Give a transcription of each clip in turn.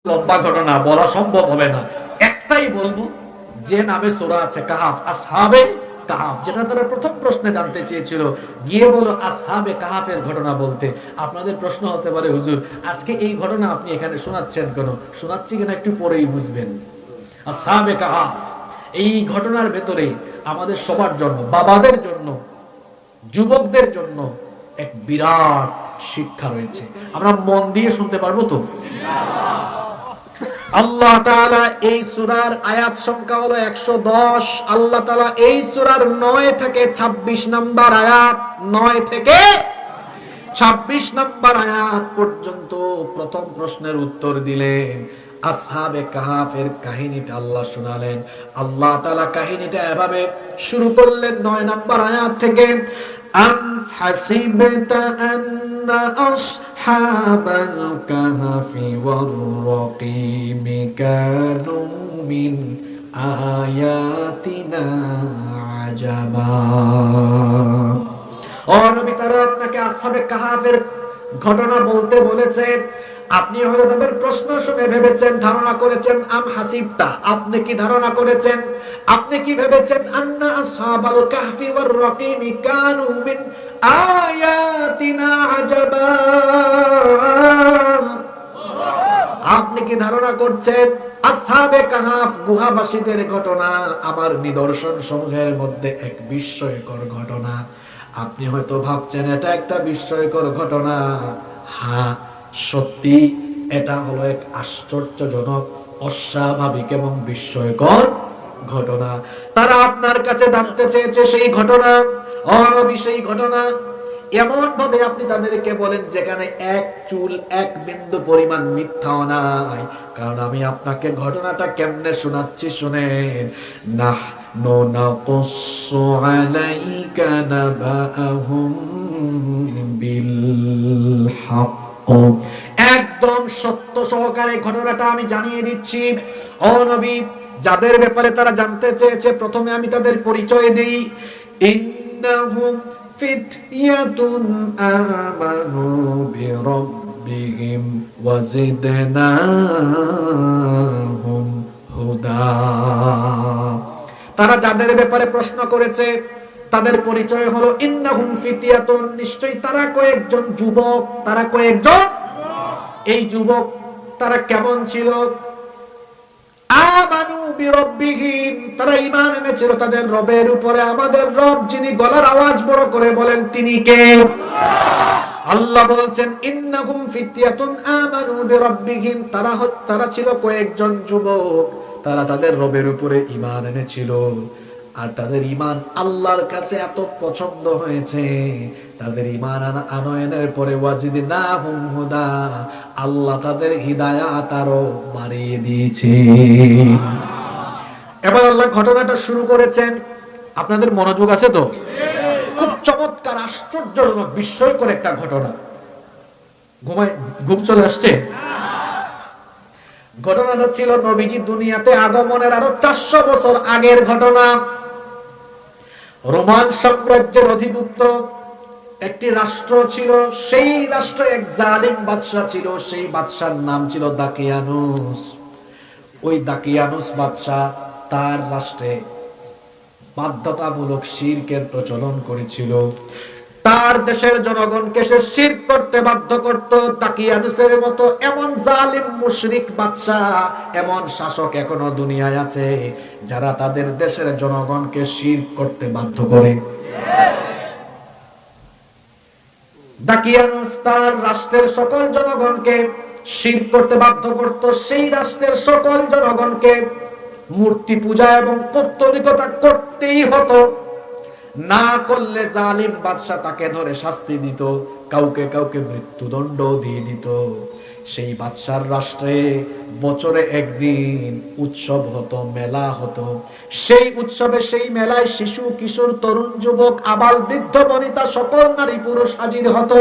লম্বা ঘটনা বলা সম্ভব হবে না, একটাই বলবো, যে নামে সূরা আছে কাহাফ, আসহাবে কাহাফ, যেটা তারা প্রথম প্রশ্নে জানতে চেয়েছিল, গিয়ে বলো আসহাবে কাহাফের ঘটনা বলতে। আপনাদের প্রশ্ন হতে পারে, হুজুর আজকে এই ঘটনা আপনি এখানে শোনাচ্ছেন কেন? শোনাচ্ছি কিনা একটু পরেই বুঝবেন। আসহাবে কাহাফ, এই ঘটনার ভেতরে আমাদের সবার জন্য, বাবাদের জন্য, যুবকদের জন্য এক বিরাট শিক্ষা রয়েছে। আমরা মন দিয়ে শুনতে পারবো তো? আল্লাহ তাআলা এই সূরার আয়াত সংখ্যা হলো 110। আল্লাহ তাআলা এই সূরার 9 থেকে 26 নম্বর আয়াত, 9 থেকে 26 নম্বর আয়াত পর্যন্ত প্রথম প্রশ্নের উত্তর দিলেন। আসহাবে কাহাফের কাহিনীটা আল্লাহ শোনালেন। আল্লাহ তাআলা কাহিনীটা এভাবে শুরু করলেন 9 নম্বর আয়াত থেকে, আম হাসিবতা আন্না আসহাবাল কাহফি ওয়ার রাকিমি কানু মিন আয়াতিনা আজাবা। ও নবী, তারা আপনাকে আসহাবে কাহাফের ঘটনা বলতে বলেছে, আপনি হয়তো তাদের প্রশ্ন শুনে ভেবেছেন, ধারণা করেছেন, আম হাসিবতা, আপনি কি ধারণা করেছেন, আপনি কি ভেবেছেন, আন্না আসহাবাল কাহফি ওয়ার রাকিমি কানু মিন আয়াতিনা আজাবা, আপনি কি ধারণা করছেন আসহাবে কাহাফ গুহাবাসীদের ঘটনা আমার নিদর্শন সমূহের মধ্যে এক বিস্ময়কর ঘটনা? আপনি হয়তো ভাবছেন এটা একটা বিস্ময়কর ঘটনা। হ্যাঁ, সত্যি এটা হলো এক আশ্চর্যজনক, অস্বাভাবিক এবং বিস্ময়কর ঘটনা। তারা আপনার কাছে জানতে চেয়েছে সেই ঘটনা। অনবী, সেই ঘটনা এমন ভাবে আপনি তাদেরকে বলেন যেখানে এক চুল, এক বিন্দু পরিমাণ মিথ্যাও নাই। কারণ আমি আপনাকে ঘটনাটা কেমনে শোনাচ্ছি শুনেন। নাহনু নাকুসসু আলাইকা নাবাআহুম বিল হক, একদম সত্য সহকারে ঘটনাটা আমি জানিয়ে দিচ্ছি। ও নবী, যাদের ব্যাপারে তারা জানতে চেয়েছে প্রথমে আমি তাদের পরিচয় দেই। ইন্নাহুম ফিতয়াতুন আমানু বিরাব্বিহিম ওয়াজিদনাহুম হুদা। তারা যাদের ব্যাপারে প্রশ্ন করেছে তাদের পরিচয় হলো ইন্নাহুম ফিতয়াতুন, নিশ্চয়ই তারা কয়েকজন যুবক। তারা কয়েকজন, এই যুবক তারা কেমন ছিল? আমানু বিরাব্বিহিম, তারা ঈমান এনেছিল তাদের রবের উপরে। আমাদের রব যিনি, গলার আওয়াজ বড় করে বলেন তিনি কে? আল্লাহ বলছেন ইন্নাহুম ফিতয়াতুন আমানু বিরাব্বিহিম, তারা ছিল কয়েকজন যুবক, তারা তাদের রবের উপরে ঈমান এনেছিল। আর তাদের ঈমান আল্লাহর কাছে এত পছন্দ হয়েছে, তাদের ঈমান আনয়নের পরে ওয়াজিদনাহুম হুদা, আল্লাহ তাদের হিদায়াত আরো বাড়িয়ে দিয়েছে। এবার আল্লাহ ঘটনাটা শুরু করেছেন। আপনাদের মনোযোগ আছে তো? খুব চমৎকার, আশ্চর্যজনক, বিস্ময়কর একটা ঘটনা। ঘুম চলে আসছে? ঘটনাটা ছিল নবীজি দুনিয়াতে আগমনের আরো 400 বছর আগের ঘটনা। রোমান সাম্রাজ্যের অধিভুক্ত একটি রাষ্ট্র ছিল, সেই রাষ্ট্রে এক জালিম বাদশা ছিল। সেই বাদশার নাম ছিল দাকিয়ানুস। ওই দাকিয়ানুস বাদশা তার রাষ্ট্রে বাধ্যতামূলক শিরকের প্রচলন করেছিল। তার দেশের জনগণকে সে শিরক করতে বাধ্য করত। দাকিয়ানুসের মতো এমন জালিম মুশরিক বাদশা, এমন শাসক এখনো দুনিয়ায় আছে যারা তাদের দেশের জনগণকে শিরক করতে বাধ্য করে। দাকিয়ানুস তার রাষ্ট্রের সকল জনগণকে শিরক করতে বাধ্য করত। সেই রাষ্ট্রের সকল জনগণকে মূর্তি পূজা এবং পৌত্তলিকতা করতেই হতো। না করলে জালিম বাদশা তাকে ধরে শাস্তি দিত, কাউকে কাউকে মৃত্যুদণ্ড দিয়ে দিত। সেই বাদশার রাষ্ট্রে বছরে একদিন উৎসব হতো, মেলা হতো। সেই উৎসবে, সেই মেলায় শিশু, কিশোর, তরুণ, যুবক, আবাল, বৃদ্ধ, বনিতা, সকল নারী পুরুষ হাজির হতো।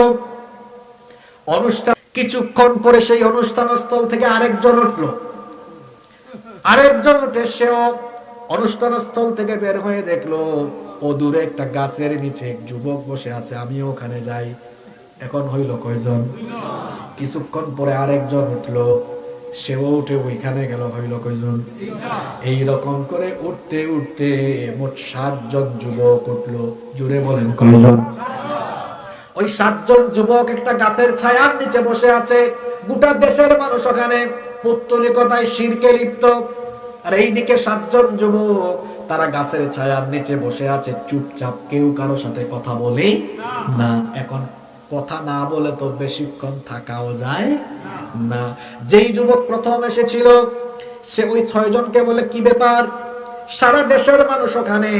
অনুষ্ঠান কিছুক্ষণ পরে সেই অনুষ্ঠান স্থল থেকে আরেকজন উঠলো। আরেকজন উঠে সেও অনুষ্ঠান স্থল থেকে বের হয়ে দেখলো ও দূরে একটা গাছের নিচে এক যুবক বসে আছে, আমিও ওখানে যাই। এখন হইল কয়জন? কিছুক্ষণ পরে আরেকজন উঠলো, সেও উঠে ওইখানে গেল, হইল কয়জন? এইরকম করে উঠতে উঠতে মোট 7 জন যুবক উঠলো। জুড়ে বলেন কয়জন? ওই 7 জন যুবক একটা গাছের ছায়ার নিচে বসে আছে। গোটা দেশের মানুষ ওখানে পৌত্তলিকতায় শিরকে লিপ্ত। আর এইদিকে 7 জন যুবক তারা গাছের ছায়ার নিচে বসে আছে চুপচাপ, কেউ কারো সাথে কথা বলে না। এখন কথা না বলে তো বেশিক্ষণ থাকাও যায় না। যেই যুবক প্রথম এসেছিল সে ওই 6 জনকে বলে, কি ব্যাপার, সারা দেশের মানুষ ওখানে,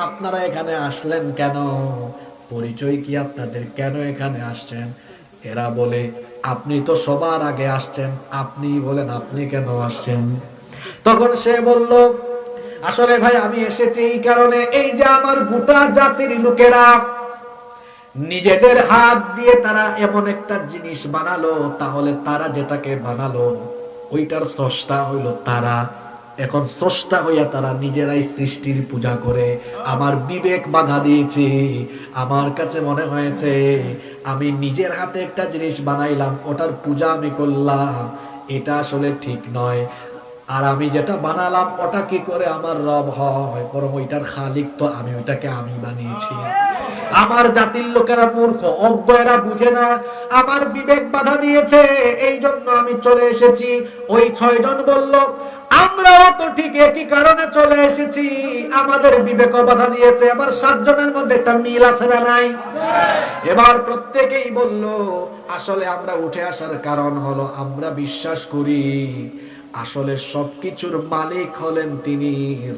আপনারা এখানে আসলেন কেন? পরিচয় কি আপনাদের? কেন এখানে আসছেন? এরা বলে, আপনি তো সবার আগে আসছেন, আপনি বলেন আপনি কেন আসছেন? তখন সে বলল, আসলে ভাই আমি এসেছি এই কারণে, এই যে আমার গোটা জাতির লোকেরা নিজেদের হাত দিয়ে তারা এমন একটা জিনিস বানালো, তাহলে তারা যেটাকে বানালো ওইটার স্রষ্টা হইল তারা। এখন স্রষ্টা হইয়া তারা নিজেরাই সৃষ্টির পূজা করে। আমার বিবেক বাধা দিয়েছে, আমার কাছে মনে হয়েছে আমি নিজের হাতে একটা জিনিস বানাইলাম, ওটার পূজা আমি করলাম, এটা আসলে ঠিক নয়। আর আমি যেটা বানালাম ওটা কি করে আমার রব হয়? বরং ওইটার খালিক তো আমি, ওইটাকে আমি বানিয়েছি। আমার জাতির লোকেরা মূর্খ, অজ্ঞ, এরা বুঝে না, আমার বিবেক বাধা দিয়েছে, এই জন্য আমি চলে এসেছি। ওই 6 জন বলল, আমরাও তো ঠিক একই কারণে চলে এসেছি, আমাদের বিবেক বাধা দিয়েছে। এবার 7 জনের মধ্যে একটা মিল আছে না নাই? এবার প্রত্যেকেই বলল, আসলে আমরা উঠে আসার কারণ হলো আমরা বিশ্বাস করি আসলে সবকিছুর মালিক হলেন তিনি,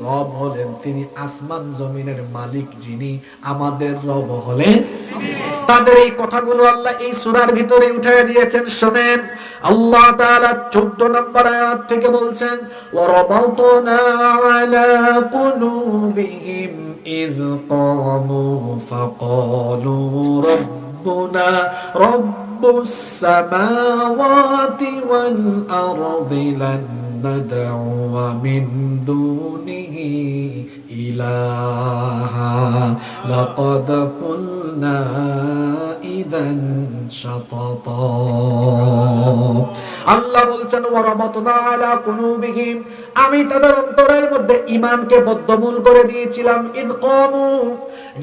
রব হলেন তিনি, আসমান জমিনের মালিক যিনি, আমাদের রব হলেন। তাদের এই কথাগুলো আল্লাহ এই সূরার ভিতরে উঠিয়ে দিয়েছেন। শুনেন, আল্লাহ তাআলা 14 নম্বর আয়াত থেকে বলছেন, ওয়ারাবাতনা আলা কুলুবিহিম ইয ক্বামু ফাকালু রাব্বুনা রাব্বুস সামাওয়াতি ওয়াল আরদি লান নাদউয়া মিন দুনিহি ইলাহা লাকাদ কুলনা ইযান শাতাতা। আল্লাহ বলছেন, ওয়ারাবাতনা আলা কুলুবিহিম, আমি তাদের অন্তরের মধ্যে ঈমানকে বদ্ধমূল করে দিয়েছিলাম। ইয ক্বামু,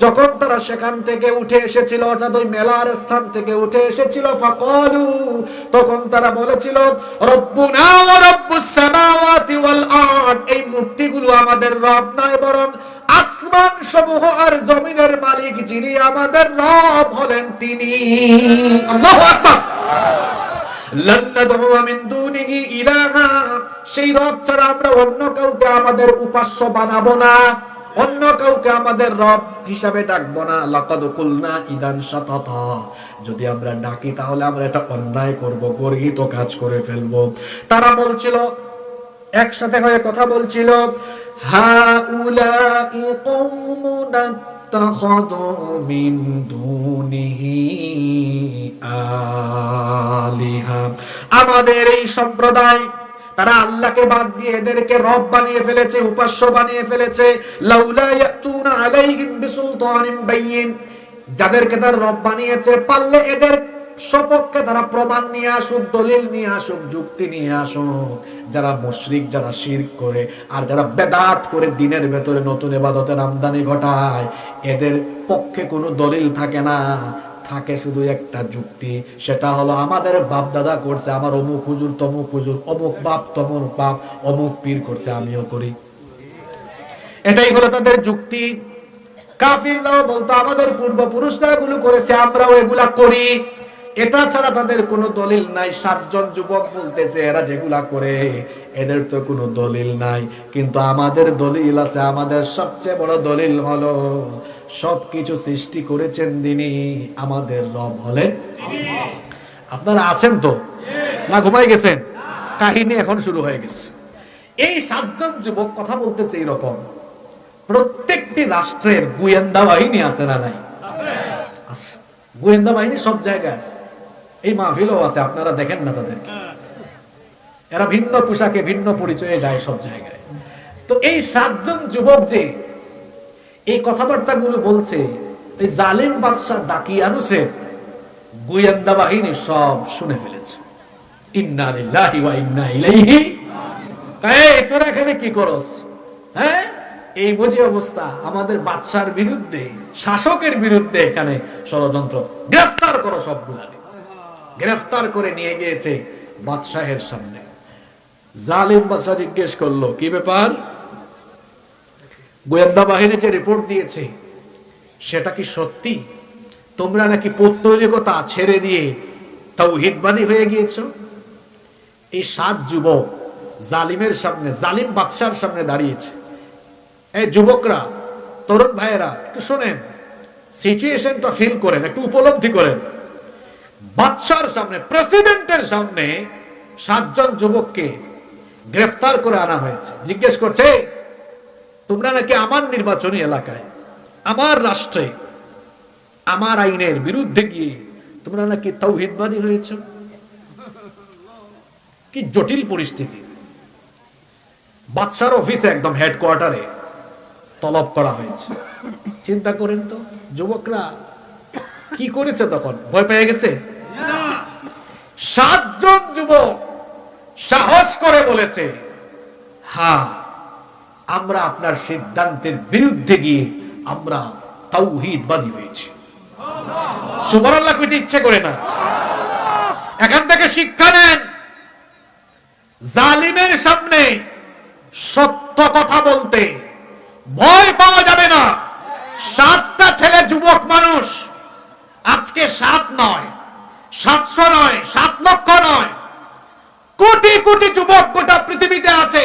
যখন তারা সেখান থেকে উঠে এসেছিল, অর্থাৎ ওই মেলার স্থান থেকে উঠে এসেছিল, ফাকালু, তখন তারা বলেছিল, রব্বুনা ওয়া রব্বুস সামাওয়াতি ওয়াল আরদ, এই মূর্তিগুলো আমাদের রব নয়, বরং আসমান সমূহ আর জমিনের মালিক যিনি, আমাদের রব হলেন তিনি। আল্লাহু আকবার। লান নাদউয়া মিন দুনিহি ইলাহা, সেই রব ছাড়া আমরা অন্য কাউকে আমাদের উপাস্য বানাবো না, অন্য কাউকে আমাদের রব হিসাবে ডাকবো না। লাকাদ কুলনা ইযান শাতাতা, যদি আমরা ডাকি তাহলে আমরা এটা অন্যায় করব, গর্হিত কাজ করে ফেলবো। তারা বলছিল, একসাথে হয়ে কথা বলছিল, হাউলাই কওমুন আত্তাখাযু মিন দুনিহি আলিহা, আমাদের এই সম্প্রদায় তারা আল্লাহকে বাদ দিয়ে এদেরকে রব বানিয়ে ফেলেছে, উপাস্য বানিয়ে ফেলেছে। লাউলা ইয়াতুনা আলাইহিম বিসুলতানিন বাইয়িন, যাদেরকে তার রব বানিয়েছে, পারলে এদের সপক্ষে তারা প্রমাণ নিয়ে আসুক, দলিল নিয়ে আসুক, যুক্তি নিয়ে আসুক। যারা মুশরিক, যারা শিরক করে আর যারা বেদাত করে দিনের ভেতরে নতুন ইবাদতের আমদানি ঘটায়, এদের পক্ষে কোনো দলিল থাকে না, থাকে শুধু একটা যুক্তি, সেটা হলো আমাদের বাপ দাদা করছে, আমার অমুক হুজুর তমুক হুজুর, অমুক বাপ তমুক বাপ, অমুক পীর করছে, আমিও করি। এটাই হলো তাদের যুক্তি। কাফিররাও বলতো, আমাদের পূর্বপুরুষরা এগুলো করেছে, আমরাও এগুলা করি। এটা ছাড়া তাদের কোনো দলিল নাই। 7 জন যুবক বলতেছে, এরা যেগুলা করে এদের তো কোনো দলিল নাই, কিন্তু আমাদের দলিল আছে। আমাদের সবচেয়ে বড় দলিল হলো সবকিছু সৃষ্টি করেছেন যিনি, আমাদের রব হলেন। আপনারা আছেন তো না ঘুমাই গেছেন? কাহিনী এখন শুরু হয়ে গেছে। এই 7 জন যুবক কথা বলতেছে এইরকম। প্রত্যেকটি রাষ্ট্রের গোয়েন্দা বাহিনী আছে না নাই? আছে। গোয়েন্দা বাহিনী সব জায়গায় আছে, এই মাহফিলও আছে, আপনারা দেখেন না তাদেরকে। এরা ভিন্ন পোশাকে ভিন্ন পরিচয়ে যায় সব জায়গায়। তো এই 7 জন যুবক যে এই কথাবার্তাগুলো বলছে, এই জালিম বাদশা দাকিয়ানুসের গোয়েন্দা বাহিনী সব শুনে ফেলেছে। ইন্না লিল্লাহি ওয়া ইন্না ইলাইহি। এই তোরা এখানে কি করস? হ্যাঁ, এই বুঝি অবস্থা। আমাদের বাদশার বিরুদ্ধে, শাসকের বিরুদ্ধে এখানে ষড়যন্ত্র। গ্রেফতার করো সবগুলারে। গ্রেফতার করে নিয়ে গিয়েছে বাদশাহের সামনে। জালিম বাদশা জিজ্ঞেস করলো, কি ব্যাপার? গোয়েন্দা বাহিনী যে রিপোর্ট দিয়েছে সেটা কি সত্যি? তোমরা নাকি পৌত্তলিকতা ছেড়ে দিয়ে তাওহীদবাদী হয়ে গিয়েছো? এই 7 যুবক জালিমের সামনে, জালিম বাদশার সামনে দাঁড়িয়েছে। এই যুবকরা, তরুণ ভাইয়েরা, একটু শোনেন, সিচুয়েশনটা ফিল করেন, একটু উপলব্ধি করেন। বাদশার সামনে, প্রেসিডেন্টের সামনে 7 জন যুবককে গ্রেফতার করে আনা হয়েছে। জিজ্ঞেস করছে, তোমরা নাকি আমার নির্বাচনী এলাকায়, আমার রাষ্ট্রে, আমার আইনের বিরুদ্ধে গিয়ে তোমরা নাকি তাওহীদবাদী হয়েছে। কি জটিল পরিস্থিতি। বাদশার অফিসে, একদম হেডকোয়ার্টারে তলব করা হয়েছে। চিন্তা করেন তো, যুবকরা কি করেছে? তখন ভয় পেয়ে গেছে। 7 জন যুবক সাহস করে বলেছে, হ্যাঁ, আমরা আপনার সিদ্ধান্তের বিরুদ্ধে গিয়ে আমরা তাওহীদবাদী হয়েছি। সুবহানাল্লাহ কইতে ইচ্ছে করে না। এখান থেকে শিক্ষা নেন, জালিমের সামনে সত্য কথা বলতে ভয় পাওয়া যাবে না। 7টা ছেলে, যুবক মানুষ, আজকে 7 নয়, 700 নয়, 7 লক্ষ নয়, কোটি কোটি যুবক গোটা পৃথিবীতে আছে।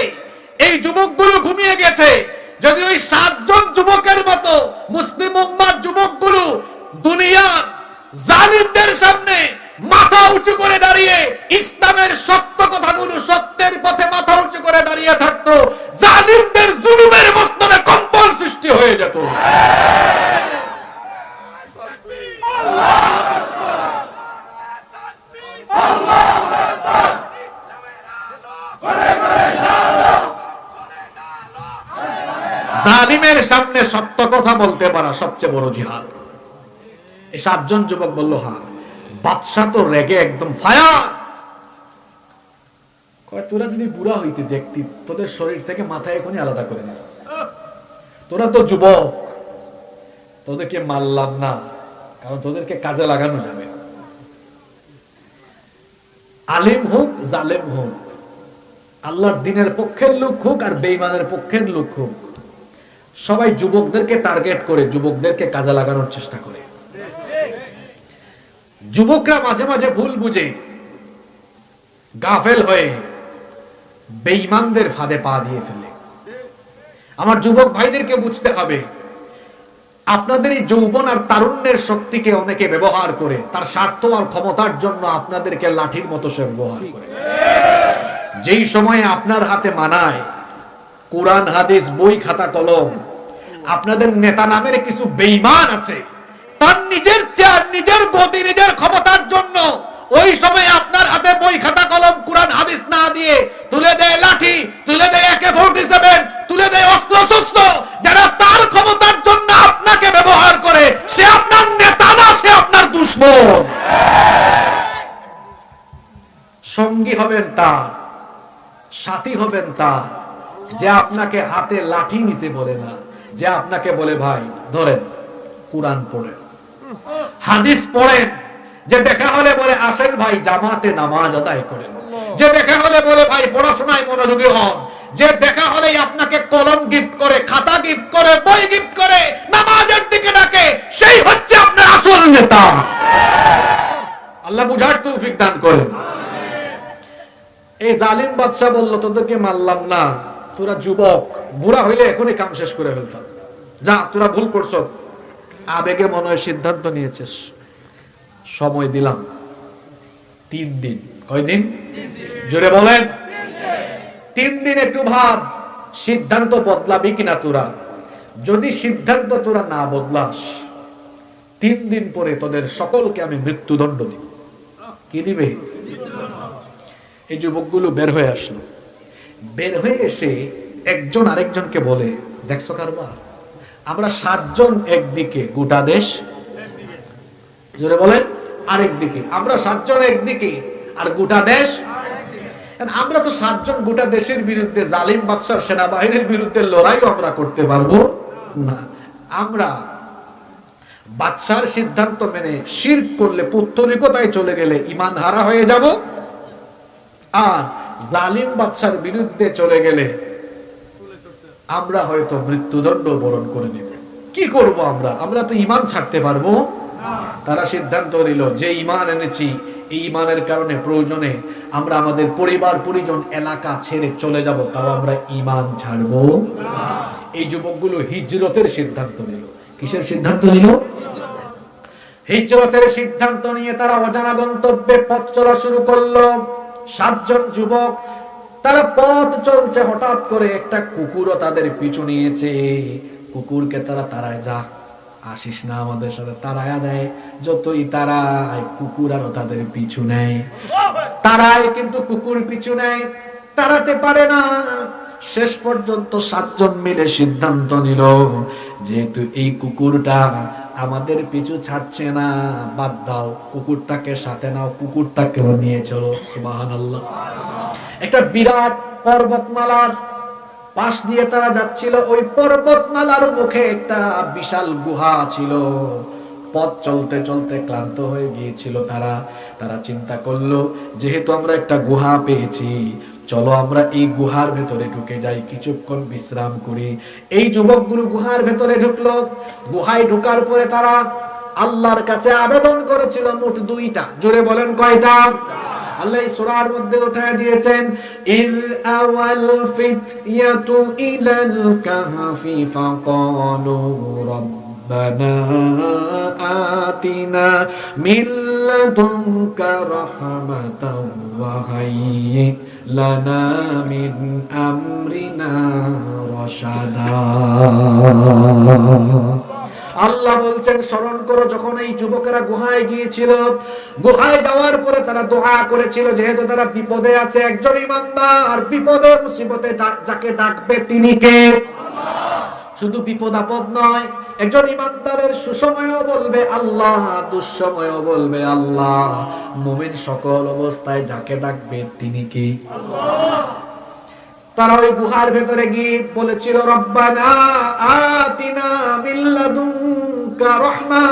এই যুবকগুলো ঘুমিয়ে গেছে। যদি ওই 7 জন যুবকের মতো মুসলিম উম্মার যুবকগুলো দুনিয়ার জালিমদের সামনে মাথা উঁচু করে দাঁড়িয়ে ইসলামের সত্য কথাগুলো, সত্যের পথে মাথা উঁচু করে দাঁড়িয়ে থাকতো, জালিমদের জুলুমের মস্তকে কম্পন সৃষ্টি হয়ে যেত। জালিমের সামনে সত্য কথা বলতে পারা সবচেয়ে বড় জিহাদ। এই 7 জন যুবক বলল, হ্যাঁ। বাদশা তো রেগে একদম ফায়ার। কয়, তোরা যদি বুড়া হইতে দেখতি, তোদের শরীর থেকে মাথা এখনই আলাদা করে দিত। তোরা তো যুবক, তোদেরকে মারলাম না, কারণ তোদেরকে কাজে লাগানো যাবে। আলিম হোক, জালেম হোক, আল্লাহর দ্বীনের পক্ষের লোক হোক আর বেঈমানের পক্ষের লোক হোক, সবাই যুবকদেরকে টার্গেট করে যুবকদেরকে কাজে লাগানোর চেষ্টা করে। যুবকরা মাঝে মাঝে ভুল বুঝে, গাফেল হয়ে বেঈমানদের ফাঁদে পা দিয়ে ফেলে। আমার যুবক ভাইদেরকে বুঝতে হবে, আপনাদের এই যৌবন আর তারুণ্যের শক্তিকে অনেকে ব্যবহার করে তার স্বার্থ আর ক্ষমতার জন্য আপনাদেরকে লাঠির মতো সে ব্যবহার করে। যেই সময়ে আপনার হাতে মানায় কোরআন হাদিস, বই খাতা কলম, আপনাদের নেতা নামের কিছু বেঈমান আছে, তার নিজের চেয়ার, নিজের গদি, নিজের ক্ষমতার জন্য ওই সময় আপনার হাতে বই খাতা কলম, কোরআন হাদিস না দিয়ে তুলে দেয় লাঠি, তুলে দেয় AK-47, তুলে দেয় অস্ত্র শস্ত্র। যারা তার ক্ষমতার জন্য আপনাকে ব্যবহার করে, সে আপনার নেতা না, সে আপনার দুশমন। সঙ্গী হবেন তার, সাথী হবেন তার, যে আপনাকে হাতে লাঠি নিতে বলে না, যে আপনাকে বলে, ভাই ধরেন কোরআন পড়েন, হাদিস পড়েন, যে দেখা হলে বলে, আসেন ভাই জামাতে নামাজ আদায় করেন, যে দেখা হলে বলে, ভাই পড়াশোনায় মনোযোগী হন, যে দেখা হলেই আপনাকে কলম গিফট করে, খাতা গিফট করে, বই গিফট করে, নামাজের দিকে ডাকে, সেই হচ্ছে আপনার আসল নেতা। আল্লাহ বুঝার তৌফিক দান করেন। এই জালিম বাদশা বলল, তোদেরকে মারলাম না, তোরা যুবক, বুড়া হইলে এখনই কাম শেষ করে ফেলতাম, যা তোরা ভুল করছ। আবেগে মনে হয় সিদ্ধান্ত নিয়েছিস, সময় দিলাম 3 দিন। কয়দিন? জোরে বলেন। 3 দিন একটু ভাব, সিদ্ধান্ত বদলাবি কিনা তোরা। যদি সিদ্ধান্ত তোরা না বদলাস, 3 দিন পরে তোদের সকলকে আমি মৃত্যুদণ্ড দিব। কি দিবে? এই যুবকগুলো বের হয়ে আসলো। বের হয়ে এসে একজন আরেকজনকে বলে, দেখছো কারবার, আমরা 7 জন একদিকে, গোটা দেশ, জোরে বলেন, আরেকদিকে। আমরা 7 জন একদিকে আর গোটা দেশ কারণ আমরা তো 7 জন গোটা দেশের বিরুদ্ধে, জালিম বাদশার সেনাবাহিনীর বিরুদ্ধে লড়াইও আমরা করতে পারবো না। আমরা বাদশার সিদ্ধান্ত মেনে শিরক করলে, পৌত্তলিকতায় চলে গেলে ঈমান হারা হয়ে যাব, আর জালিম বাদশার বিরুদ্ধে চলে গেলে আমরা হয়তো মৃত্যুদণ্ড বরণ করে নেব। কি করব আমরা? আমরা তো ঈমান ছাড়তে পারবো না। তারা সিদ্ধান্ত নিল যে ঈমান এনেছি, এই ঈমানের কারণে প্রয়োজনে আমরা আমাদের পরিবার পরিজন এলাকা ছেড়ে চলে যাব, তাও আমরা ঈমান ছাড়বো না। এই যুবকগুলো হিজরতের সিদ্ধান্ত নিল। কিসের সিদ্ধান্ত নিল? হিজরতের সিদ্ধান্ত নিয়ে তারা অজানা গন্তব্যে পথ চলা শুরু করলো। 7 জন যুবক, তারা পথ চলছে, হঠাৎ করে একটা কুকুরও তাদের পিছু নিয়েছে। কুকুরকে তারা তাড়ায়, যা আসিস না আমাদের সাথে, তাড়ায়া দেয়। যতই তারায়, কুকুর আরো তাদের পিছু নেয়, তারায় কিন্তু কুকুর পিছু নেয়, তাড়াতে পারে না। শেষ পর্যন্ত 7 জন মিলে সিদ্ধান্ত নিল, যেহেতু এই কুকুরটা আমাদের পিছু ছাড়ছে না, বাদ দাও, কুকুরটাকে সাথে নাও, কুকুরটাকেও নিয়ে চলো। সুবহানাল্লাহ। একটা বিরাট পর্বতমালার পাশ দিয়ে তারা যাচ্ছিল। ওই পর্বতমালার মুখে একটা বিশাল গুহা ছিল। পথ চলতে চলতে ক্লান্ত হয়ে গিয়েছিল তারা। তারা চিন্তা করলো, যেহেতু আমরা একটা গুহা পেয়েছি, চলো আমরা এই গুহার ভেতরে ঢুকে যাই, কিছুক্ষণ বিশ্রাম করি। এই যুবকগুলো গুহার ভেতরে ঢুকলো। গুহায় ঢোকার পরে তারা আল্লাহর কাছে আবেদন করেছিল মোট 2টা। জোরে বলেন কয়টা? আল্লাহ এই সূরার মধ্যে উঠায় দিয়েছেন, ইল আওয়াল ফিতয়াতু ইলাল কাহফি ফাকালু রব্বানা আতিনা মিন লাদুনকা রাহমাতাও ওয়া হায়্যি লানা মিন আমরিনা রাশাদা। আল্লাহ বলছেন, স্মরণ করো যখন এই যুবকেরা গুহায় গিয়েছিল, গুহায় যাওয়ার পরে তারা দোয়া করেছিল, যেহেতু তারা বিপদে আছে, একজন ঈমানদার বিপদে মুসিবতে যাকে ডাকবে তিনি কে? আল্লাহ। শুধু বিপদ আপদ নয়, একজন ঈমানদারের সুসময়ও বলবে আল্লাহ, দুঃসময়ও বলবে আল্লাহ। মুমিন সকল অবস্থায় যাকে ডাকবে তিনি কে? আল্লাহ। তারা ওই গুহার ভেতরে গিয়ে বলেছিল, রব্বানা আতিনা মিন লাদুনকা রাহমা,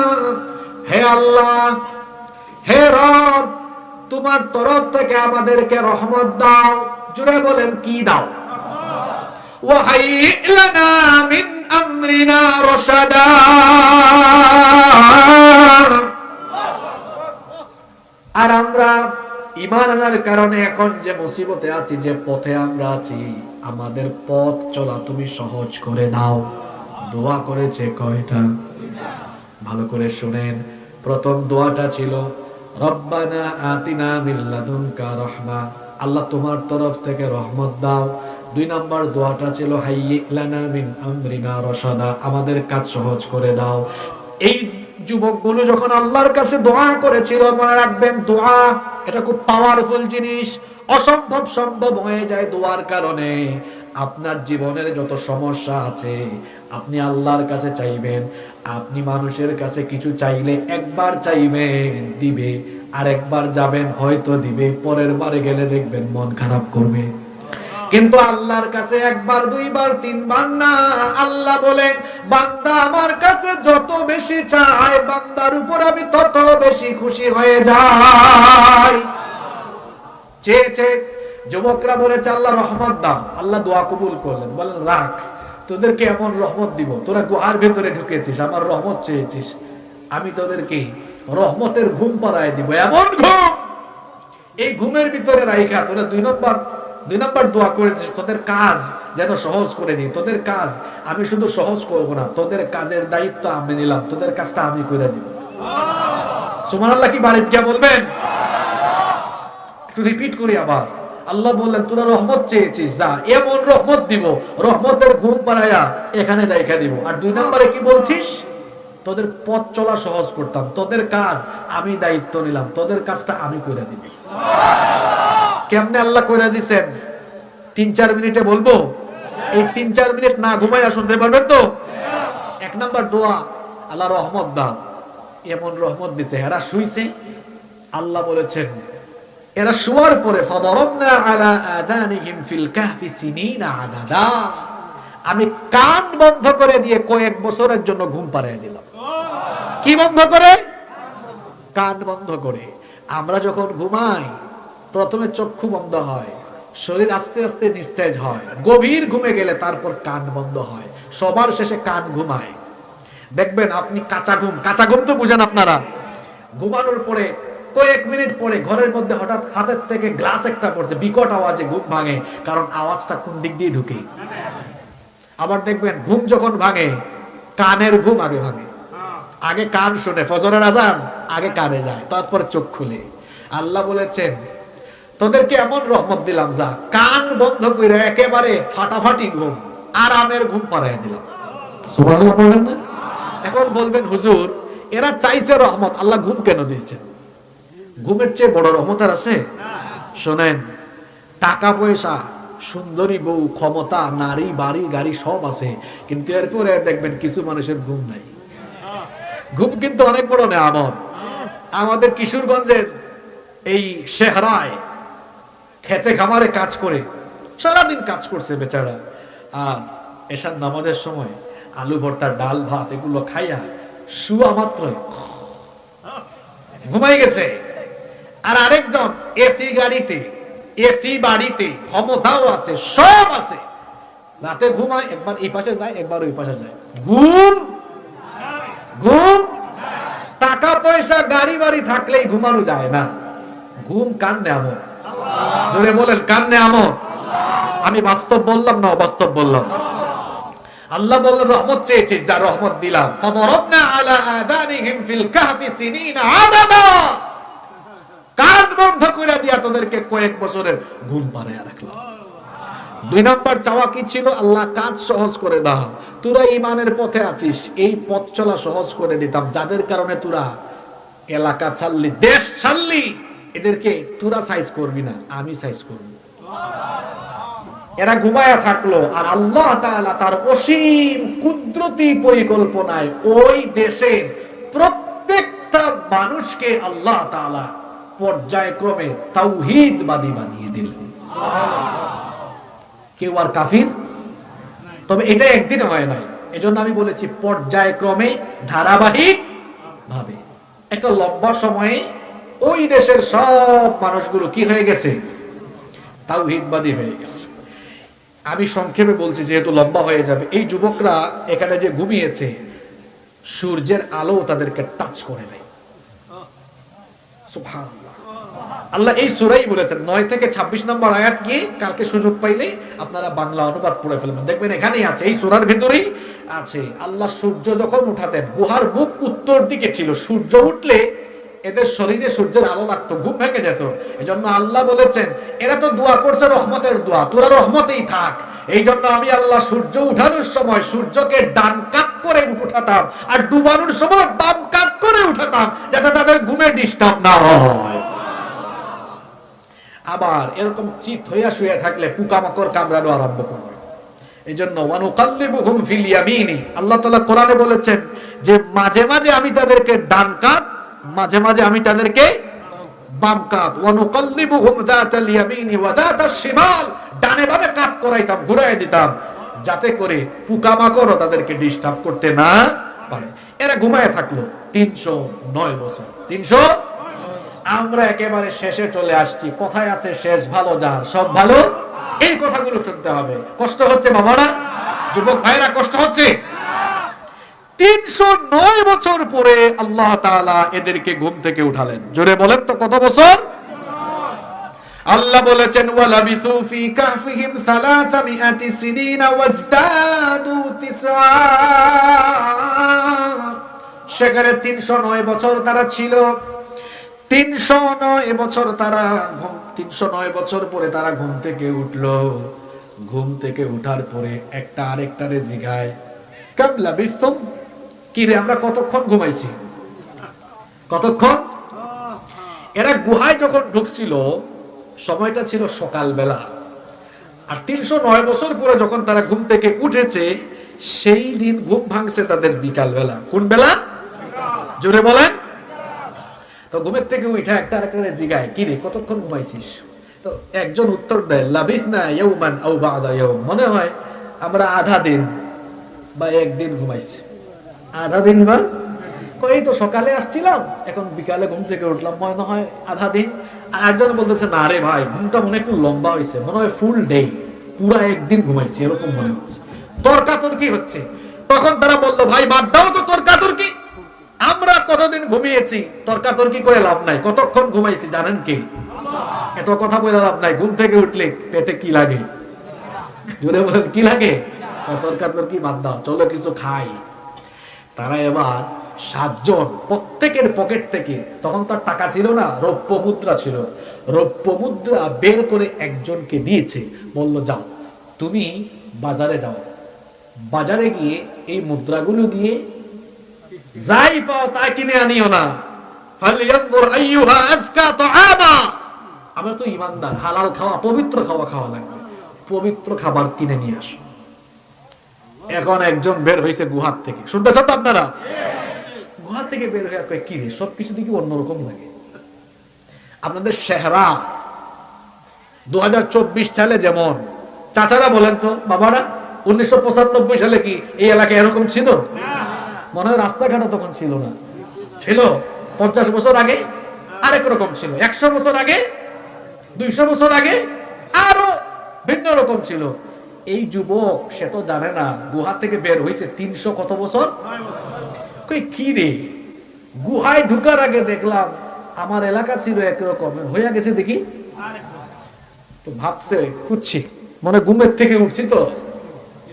হে আল্লাহ, হে রব, তোমার তরফ থেকে আমাদেরকে রহমত দাও। জুড়ে বলেন, কি দাও? ওয়া হায়্যি লানা মিন আমরিনা রাশাদা। আর আমরা ঈমান আনার কারণে এখন যে মুসিবতে আছি, যে পথে আমরা আছি, আমাদের পথ চলা তুমি সহজ করে দাও। দোয়া করেছে কয়টা? ভালো করে শুনেন। প্রথম দোয়াটা ছিল রব্বানা আতিনা মিন লাদুনকা রাহমা, আল্লাহ তোমার তরফ থেকে রহমত দাও। 2 নম্বর দোয়াটা ছিল হাইয়্যি লানা মিন আমরিনা রাশাদা, আমাদের কাজ সহজ করে দাও। এই যুবকগুলো যখন আল্লাহর কাছে দোয়া করেছিল, মনে রাখবেন দোয়া এটা খুব পাওয়ারফুল জিনিস। অসম্ভব সম্ভব হয়ে যায় দোয়ার কারণে। আপনার জীবনের যত সমস্যা আছে, আপনি আল্লাহর কাছে চাইবেন। আপনি মানুষের কাছে কিছু চাইলে একবার চাইবেন, দিবে, আর একবার যাবেন, হয়তো দিবে, পরের বারে গেলে দেখবেন মন খারাপ করবে। কিন্তু আল্লাহর কাছে একবার, 2 বার, 3 বার না। আল্লাহ বলেন, বান্দা আমার কাছে যত বেশি চায়, বান্দার উপর আমি তত বেশি খুশি হয়ে যাই। চেয়েছে যুবকরা বলেছে আল্লাহ রহমত দাও, আল্লাহ দোয়া কবুল করলেন। বলেন, রাখ, তোদেরকে এমন রহমত দিব, তোরা গুহার ভেতরে ঢুকেছিস, আমার রহমত চেয়েছিস, আমি তোদেরকে রহমতের ঘুম পাড়ায় দিব, এমন ঘুম, এই ঘুমের ভিতরে রাইখা তোরা 2 নম্বর দোয়া করেছিস, তোদের কাজ যেন সহজ করে দিই। তোদের কাজ আমি শুধু সহজ করব না, তোদের কাজের দায়িত্ব আমি নিলাম, তোদের কাজটা আমি করে দিব। সুবহানাল্লাহ। কি বাড়িতে গিয়ে বলবেন? একটু রিপিট করি আবার। আল্লাহ বললেন, তোরা রহমত চেয়েছিস, যা, এমন রহমত দিব, রহমতের ঘুম পাড়ায়া এখানে রাইখা দিব। আর 2 নম্বরে কি বলছিস? তোদের পথ চলা সহজ করতাম, তোদের কাজ আমি দায়িত্ব নিলাম, তোদের কাজটা আমি করে দিব। কেমনে আল্লাহ কইরা দিবেন? 3-4 মিনিটে বলবো। এই 3-4 মিনিট না ঘুমাইয়া শুনতে পারবেন তো? 1 নাম্বার দোয়া, আল্লাহ রহমত দাও। এমন রহমত দিছে, হেরা শুইছে। আল্লাহ বলেছেন, এরা শোয়ার পরে ফাদারাবনা আলা আদানিহিম ফিল কাহফি সিনিনা আদাদা, আমি কান বন্ধ করে দিয়ে কয়েক বছরের জন্য ঘুম পাড়িয়ে দিলাম। কি বন্ধ করে? কান বন্ধ করে। আমরা যখন ঘুমাই প্রথমে চক্ষু বন্ধ হয়, শরীর আস্তে আস্তে নিস্তেজ হয়, গভীর ঘুমে গেলে তারপর কান বন্ধ হয়, সবার শেষে কান ঘুমায়। দেখবেন আপনি কাঁচা ঘুম তো বুঝেন আপনারা, ঘুমানোর পরে কয়েক মিনিট পরে ঘরের মধ্যে হঠাৎ হাতের থেকে গ্লাস একটা পড়ছে, বিকট আওয়াজে ঘুম ভাঙে, কারণ আওয়াজটা কোন দিক দিয়ে ঢুকে। আবার দেখবেন ঘুম যখন ভাঙে কানের ঘুম আগে ভাঙে, আগে কান শুনে, ফজরের আজান আগে কানে যায়, তারপর চোখ খুলে। আল্লাহ বলেছেন তোদেরকে এমন রহমত দিলাম যা কান বন্ধ করে একেবারে ফাটাফাটি ঘুম, আরামের ঘুম পাড়ায় দিলাম। সুবহানাল্লাহ বলেন না? এখন বলবেন হুজুর এরা চাইছে রহমত, আল্লাহ ঘুম কেন দিয়েছেন? ঘুমের চেয়ে বড় রহমত আর আছে? শোনেন, টাকা পয়সা, সুন্দরী বউ, ক্ষমতা, নারী, বাড়ি গাড়ি সব আছে, কিন্তু এরপরে দেখবেন কিছু মানুষের ঘুম নাই। ঘুম কিন্তু অনেক বড় নেয়ামত। আমাদের কিশোরগঞ্জের এই শেহরায় খেতে খামারে কাজ করে সারাদিন কাজ করছে বেচারা, আর এশার নামাজের সময় আলু ভর্তা, ডাল ভাত এগুলো খাইয়া শুয়া মাত্রই ঘুমাই গেছে। আর আরেকজন এসি গাড়িতে, এসি বাড়িতে, ক্ষমতাও আছে, সব আছে, রাতে ঘুমায়, একবার এই পাশে যায় একবার ওই পাশে যায়, ঘুম। টাকা পয়সা গাড়ি বাড়ি থাকলেই ঘুমানো যায় না। ঘুম কান নেয়ামত। জোরে বলেন কান নেয়ামত। আমি বাস্তব বললাম না অবাস্তব বললাম? আল্লাহ বললেন রহমত চেয়েছিস, যা রহমত দিলাম। ফাদারাবনা আলা আদানিহিম ফিল কাহফি সিনিনা আদাদা, কান বন্ধ করে দিয়া তোদেরকে কয়েক বছরের ঘুম পাড়াইয়া রাখলাম। 2 নম্বর চাওয়া কি ছিল? আল্লাহ কাজ সহজ করে দাও, তোরা ঈমানের পথে আছিস, এই পথ চলা সহজ করে দিতাম। যাদের কারণে তোরা এলাকা ছাড়লি, দেশ ছাড়লি, এদেরকে তোরা সাইজ করবি না, আমি সাইজ করব। এরা ঘুমায়া থাকলো, আর আল্লাহ তাআলা তার অসীম কুদরতি পরিকল্পনায় ওই দেশের প্রত্যেকটা মানুষকে আল্লাহ তাআলা পর্যায়ক্রমে তাওহীদবাদী বানিয়ে দিলেন। কেউ আর কাফির, তবে এটা একদিন হয় নাই। এজন্য আমি বলেছি পর্যায়ক্রমে, ধারাবাহিক ভাবে একটা লম্বা সময়ে ওই দেশের সব মানুষগুলো কি হয়ে গেছে? তাওহীদবাদী হয়ে গেছে। আমি সংক্ষেপে বলছি যেহেতু লম্বা হয়ে যাবে। এই যুবকরা এখানে যে ঘুমিয়েছে, সূর্যের আলো তাদেরকে টাচ করে নাই। সুবহানাল্লাহ। আল্লাহ এই সূরাই বলেছেন। 9 থেকে 26 নম্বর আয়াত কি কালকে সুযোগ পাইলে আপনারা বাংলা অনুবাদ পড়ে ফেলবেন, দেখবেন এখানেই আছে, এই সূরার ভিতরেই আছে। আল্লাহ সূর্য যখন উঠাতেন, গুহার মুখ উত্তর দিকে ছিল, সূর্য উঠলে এদের শরীরে সূর্যের আলো লাগতো, ঘুম ভেঙে যেত। এজন্য আল্লাহ বলেছেন এরা তো দোয়া করছে রহমতের দোয়া, তোরা রহমতেই থাক। এই জন্য আমি আল্লাহ সূর্য উঠানোর সময় সূর্যকে ডান কাত করে উঠাতাম, আর ডুবানোর সময় বাম কাত করে উঠাতাম, যাতে তাদের ঘুমে ডিস্টার্ব না হয়। আবার এরকম চিত হইয়া শুয়ে থাকলে পোকামাকড় কামড়ানো আরম্ভ করবে। এই জন্য ওয়ানুকাল্লিবুহুম ফিল ইয়ামিনি, আল্লাহ তাআলা কোরআনে বলেছেন যে মাঝে মাঝে আমি তাদেরকে ডান কাত, মাঝে মাঝে আমি তাদেরকে বাম কাত। ওয়ানুকাল্লিবুহুম যাতাল ইয়ামিনি ওয়া যাতাশ শিমাল, ডানে বামে কাত করাইতাম, ঘুরাই দিতাম, যাতে করে পোকামাকড় তাদেরকে ডিস্টার্ব করতে না পারে। এরা ঘুমায় থাকলো 309 বছর। 300। আমরা একেবারে শেষে চলে আসছি। কোথায় আছে শেষ ভালো যার, সব ভালো, এই কথাগুলো শুনতে হবে। কষ্ট হচ্ছে বাবারা, যুবক ভাইরা, কষ্ট হচ্ছে? 309 বছর পরে আল্লাহ তাআলা এদেরকে ঘুম থেকে উঠালেন। জোরে বলেন তো কত বছর? আল্লাহ বলেছেন ওয়ালাবিসু ফি কাহফিহিম 300 সিনিনা ওয়াজদাদু 9। সেখানে 309 বছর তারা ছিল। 309 বছর তারা 309 বছর পরে তারা ঘুম থেকে উঠলো। ঘুম থেকে উঠার পরে একটা আরেকটারে জিগায়, কাম লাবিসতুম, কি রে আমরা কতক্ষণ ঘুমাইছি? কতক্ষণ? এরা গুহায় যখন ঢুকছিল সময়টা ছিল সকালবেলা, আর 309 বছর পরে যখন তারা ঘুম থেকে উঠেছে সেই দিন ঘুম ভাঙছে তাদের বিকাল বেলা। কোন বেলা? জোরে বলেন। তো ঘুমের থেকে উঠে একটা জিগায়, কি রে কতক্ষণ ঘুমাইছিস? তো একজন উত্তর দেয়, লাবিসনা ইয়াওমান আও বা'দা ইয়াওম, মনে হয় আমরা আধা দিন বা একদিন ঘুমাইছি। আধা দিন বা এই তো সকালে আসছিলাম, এখন বিকালে ঘুম থেকে উঠলাম, মনে হয় আধা দিন। আর একজন বলতেছে, না রে ভাই, ঘুমটা মনে একটু লম্বা হয়েছে, মনে হয় ফুল ডে, পুরা একদিন ঘুমাইছি এরকম মনে হচ্ছে। তর্কাতর্কি হচ্ছে। তখন তারা বললো, ভাই বাদ দাও তো তর্কাতর্কি, আমরা কতদিন ঘুমিয়েছি, তর্কাতর্কি করে লাভ নাই। কতক্ষণ ঘুমাইছি জানেন কি? এত কথা বলে লাভ নাই। ঘুম থেকে উঠলে পেটে কি লাগে? জোরে বলেন, কি লাগে? তর্কাতর্কি বাদ দাও, চলো কিছু খাই। তারা এবার 7 জন প্রত্যেকের পকেট থেকে, তখন তার টাকা ছিল না, রৌপ্য মুদ্রা ছিল, রৌপ্য মুদ্রা বের করে একজনকে দিয়েছে, বলল যাও তুমি বাজারে যাও, বাজারে গিয়ে এই মুদ্রাগুলো দিয়ে যাই পাও তাই কিনে আনিও না। ফালইয়ানজুর আইয়ুহা আজকা তুআমা, আমরা তো ইমানদার, হালাল খাওয়া, পবিত্র খাওয়া খাওয়া লাগবে, পবিত্র খাবার কিনে নিয়ে আসো। এখন একজন বের হয়েছে গুহার থেকে, শুনতেছেন তো আপনারা? গুহার থেকে বের হয়ে কয়, কি রে সবকিছু দেখি অন্যরকম লাগে। আপনাদের চেহারা 2024 সালে যেমন, চাচারা বলেন তো বাবারা, 1995 সালে কি এই এলাকায় এরকম ছিল? মনে হয় রাস্তাঘাট তখন ছিল না। ছিল 50 বছর আগে আরেক রকম ছিল, 100 বছর আগে, 200 বছর আগে আরো ভিন্ন রকম ছিল। এই যুবক সে তো জানে না, গুহা থেকে বের হয়েছে 300 কত বছর। কই কি রে, গুহায় ঢুকার আগে দেখলাম আমার এলাকা ছিল একরকম, হয়ে গেছে দেখি। তো ভাবছে খুঁজছি, মনে ঘুমের থেকে উঠছি তো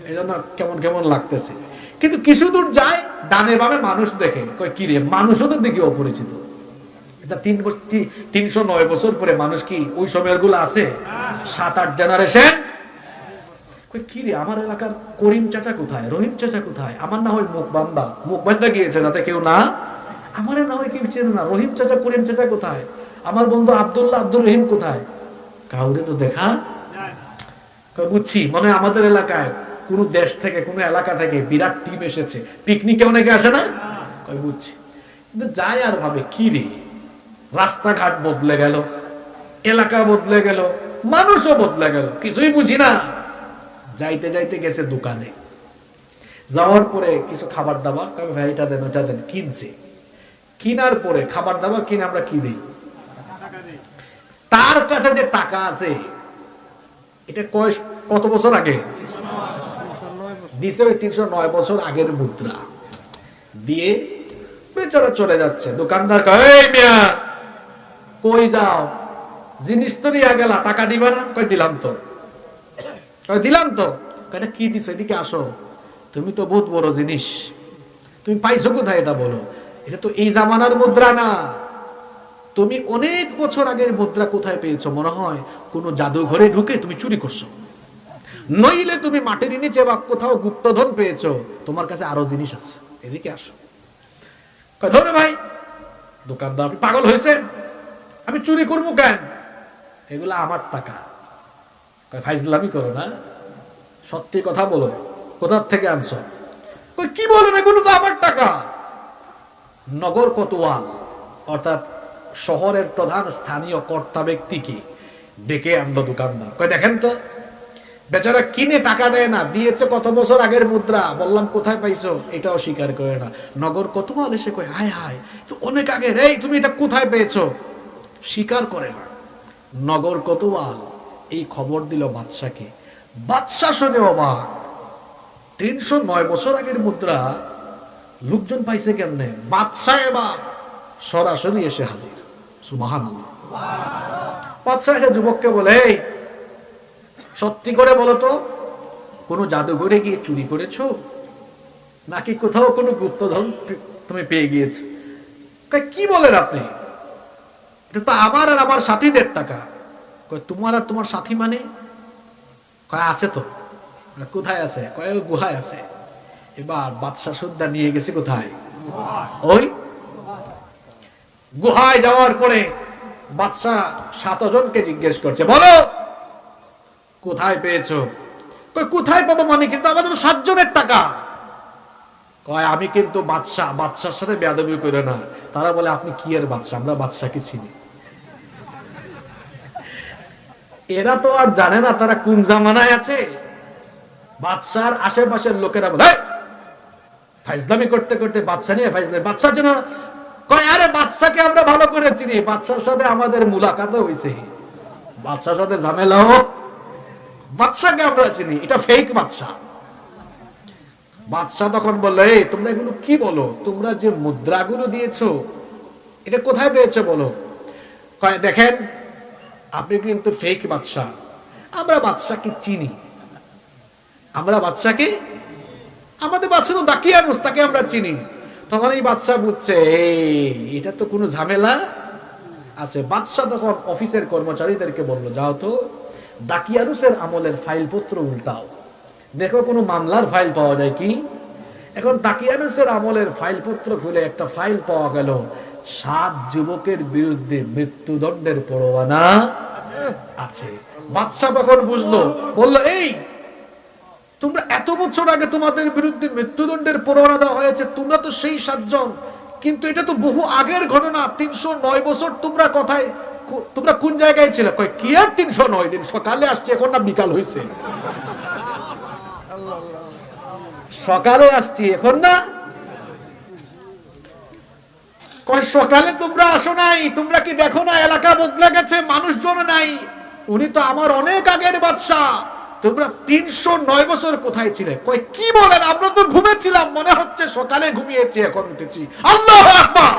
এই জন্য কেমন কেমন লাগতেছে। কিন্তু কিছু দূর যায়, ডানে বামে মানুষ দেখে, কই কি রে, মানুষও তো দেখি অপরিচিত। এটা 309 বছর পরে মানুষ কি ওই সময়ের গুলো আছে? 7-8 জেনারেশন। কই কি রে, আমার এলাকার করিম চাচা কোথায়, রহিম চাচা কোথায়? আমার না হয় মুখ বান্ধা গিয়েছে যাতে কেউ না, আমার না হয় কেউ চেনে না, রহিম চাচা করিম চাচা কোথায়? আমার বন্ধু আব্দুল্লাহ আব্দুর রহিম কোথায়? কাউরে তো দেখা। বুঝছি, মনে হয় আমাদের এলাকায় কোন দেশ থেকে, কোন এলাকা থেকে বিরাট টিম এসেছে, পিকনিকে অনেকে আসে না? বুঝছি। কিন্তু যায় আর ভাবে, কি রে, রাস্তাঘাট বদলে গেল, এলাকা বদলে গেল, মানুষও বদলে গেল, কিছুই বুঝি না। যাইতে যাইতে গেছে দোকানে, যাওয়ার পরে কিছু খাবার দাবার, ভাই এটা দেন ওটা দেন, কিনছে। কিনার পরে খাবার দাবার কিনে আমরা কি দিই, তার কাছে যে টাকা আছে, এটা কত বছর আগে দিছে? ওই 309 বছর আগের মুদ্রা দিয়ে বেচারা চলে যাচ্ছে। দোকানদার কয়, এই মিয়া কই যাও, জিনিস তো নিয়ে গেলা, টাকা দিবা না? কই দিলাম তো। কই দিলাম তো। কয়টা কি দিছো, এদিকে আসো, তুমি তো বহুত বড় জিনিস, তুমি পাইছো কোথায় এটা বলো। এটা তো এই জামানার মুদ্রা না, তুমি অনেক বছর আগের মুদ্রা কোথায় পেয়েছো? মনে হয় কোন জাদুঘরে ঢুকে তুমি চুরি করছো, নইলে তুমি মাটির নিচে বা কোথাও গুপ্তধন পেয়েছো, তোমার কাছে আরো জিনিস আছে, এদিকে আসো। কয় ধরে ভাই। দোকানদার, আপনি পাগল হয়েছেন, আমি চুরি করবো কেন, এগুলা আমার টাকা। কয় ফাইজলামি করো না, সত্যি কথা বলো, কোথার থেকে আনছো? কই কি বলেন, এগুলো তো আমার টাকা। নগর কোতোয়াল অর্থাৎ শহরের প্রধান স্থানীয় কর্তা ব্যক্তিকে ডেকে আনলো দোকানদার। কয় দেখেন তো, বেচারা কিনে টাকা দেয় না, দিয়েছে কত বছর আগের মুদ্রা, বললাম কোথায় পাইছো, এটাও স্বীকার করে না। নগর কোতোয়াল এসে কয়, হায় হায়, তো অনেক আগের, এই তুমি এটা কোথায় পেয়েছো? স্বীকার করে না। নগর কোতোয়াল এই খবর দিল বাদশাকে। বাদশা শুনে অবাক, 309 বছর আগের মুদ্রা লোকজন পাইছে কেমনে? বাদশা এবার সরাসরি এসে হাজির। সুবহানাল্লাহ। বাদশা এসে যুবককে বলে, এই সত্যি করে বলো তো, কোনো জাদুঘরে গিয়ে চুরি করেছো, নাকি কোথাও কোনো গুপ্তধন তুমি পেয়ে গিয়েছো? কি বলেন আপনি, এটা তো আমার আর আমার সাথীদের টাকা। কয় তোমার আর তোমার সাথী মানে? কয় আছে তো। কোথায় আছে? কয় গুহায় আছে। এবার বাদশা সুদ্ধা নিয়ে গেছে কোথায়? ওই গুহায় যাওয়ার পরে বাদশা 7 জনকে জিজ্ঞেস করছে, বলো কোথায় পেয়েছো? কয় কোথায় পাবো মানে, কিন্তু আমাদের 7 জনের টাকা। কয় আমি কিন্তু বাদশার সাথে বেয়াদবি করে না, তারা বলে আপনি কি এর বাদশা, আমরা বাদশাকে চিনি। এরা তো আর জানে না তারা কোন জামানায় আছে। বাদশার আশেপাশের লোকেরা বলে ফাইজলামি করতে করতে বাদশা নিয়ে ফাইজলামি, বাদশার জন্য কয় আরে বাদশাকে আমরা ভালো করে চিনি, বাদশার সাথে আমাদের মুলাকাতও হয়েছে, বাদশার সাথে ঝামেলা হোক, বাদশাকে আমরা চিনি, এটা ফেক বাদশা। বাদশা তখন বললো এই তোমরা এগুলো কি বলো, তোমরা যে মুদ্রাগুলো দিয়েছো এটা কোথায় পেয়েছো বলো। কয় দেখেন আপনি কিন্তু ফেক বাদশা, আমরা বাদশাকে চিনি, আমরা বাদশাকে, আমাদের বাদশা তো দাকিয়ানুস, তাকে আমরা চিনি। তখন এই বাদশা বুঝছে এটা তো কোনো ঝামেলা আছে। বাদশা তখন অফিসের কর্মচারীদেরকে বললো যাও তো দাকিয়ানুসের আমলের ফাইলপত্র উল্টাও, দেখো কোনো মামলার ফাইল পাওয়া যায় কি। এখন দাকিয়ানুসের আমলের ফাইলপত্র খুলে একটা ফাইল পাওয়া গেল, 7 যুবকের বিরুদ্ধে মৃত্যুদণ্ডের পরোয়ানা আছে। বাদশা তখন বুঝলো, বললো এই তোমরা এত বছর আগে তোমাদের বিরুদ্ধে মৃত্যুদণ্ডের পরোয়ানা দেওয়া হয়েছে, তোমরা তো সেই 7 জন, কিন্তু এটা তো বহু আগের ঘটনা, 309 বছর তোমরা কোথায়, তোমরা কোন জায়গায় ছিলে। কয় কি আর 309 দিন, সকালে আসছে এখন না বিকাল হয়েছে, সকালে আসছি এখন না। কয় সকালে তোমরা আসো নাই, তোমরা কি দেখো না এলাকা বদলে গেছে, মানুষজন নাই, উনি তো আমার অনেক আগের বাদশা, তোমরা 309 বছর কোথায় ছিলে। কয় কি বলেন, আমরা তো ঘুমেছিলাম, মনে হচ্ছে সকালে ঘুমিয়েছি এখন উঠেছি। আল্লাহু আকবার।